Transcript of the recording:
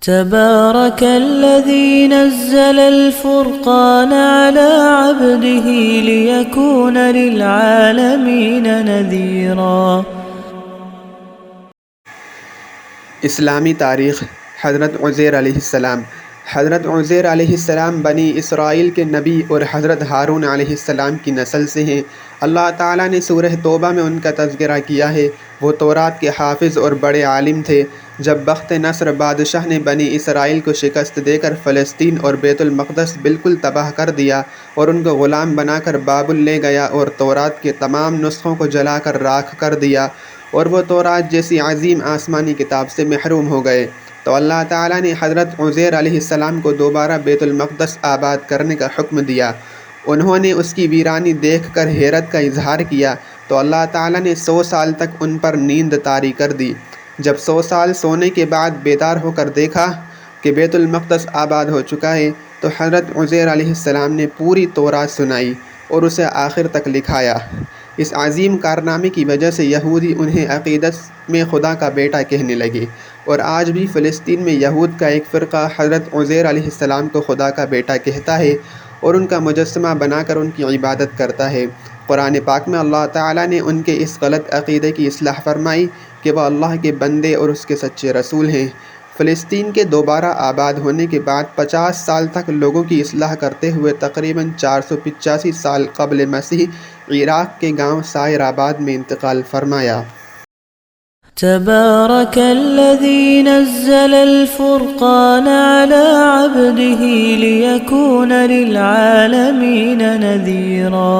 تبارك الذي نزل الفرقان على عبده ليكون للعالمين نذيرا۔ اسلامی تاریخ۔ حضرت عزیر علیہ السلام۔ حضرت عزیر علیہ السلام بنی اسرائیل کے نبی اور حضرت ہارون علیہ السلام کی نسل سے ہیں۔ اللہ تعالیٰ نے سورہ توبہ میں ان کا تذکرہ کیا ہے۔ وہ تورات کے حافظ اور بڑے عالم تھے۔ جب بخت نصر بادشاہ نے بنی اسرائیل کو شکست دے کر فلسطین اور بیت المقدس بالکل تباہ کر دیا اور ان کو غلام بنا کر بابل لے گیا اور تورات کے تمام نسخوں کو جلا کر راکھ کر دیا اور وہ تورات جیسی عظیم آسمانی کتاب سے محروم ہو گئے، تو اللہ تعالیٰ نے حضرت عزیر علیہ السلام کو دوبارہ بیت المقدس آباد کرنے کا حکم دیا۔ انہوں نے اس کی ویرانی دیکھ کر حیرت کا اظہار کیا تو اللہ تعالیٰ نے 100 سال تک ان پر نیند طاری کر دی۔ جب 100 سال سونے کے بعد بیدار ہو کر دیکھا کہ بیت المقدس آباد ہو چکا ہے تو حضرت عزیر علیہ السلام نے پوری تورات سنائی اور اسے آخر تک لکھایا۔ اس عظیم کارنامے کی وجہ سے یہودی انہیں عقیدت میں خدا کا بیٹا کہنے لگے، اور آج بھی فلسطین میں یہود کا ایک فرقہ حضرت عزیر علیہ السلام کو خدا کا بیٹا کہتا ہے اور ان کا مجسمہ بنا کر ان کی عبادت کرتا ہے۔ قرآن پاک میں اللہ تعالیٰ نے ان کے اس غلط عقیدے کی اصلاح فرمائی کہ وہ اللہ کے بندے اور اس کے سچے رسول ہیں۔ فلسطین کے دوبارہ آباد ہونے کے بعد 50 سال تک لوگوں کی اصلاح کرتے ہوئے تقریباً 485 سال قبل مسیح عراق کے گاؤں سائر آباد میں انتقال فرمایا۔ تبارك الذي نزل الفرقان على عبده ليكون للعالمين نذيرا۔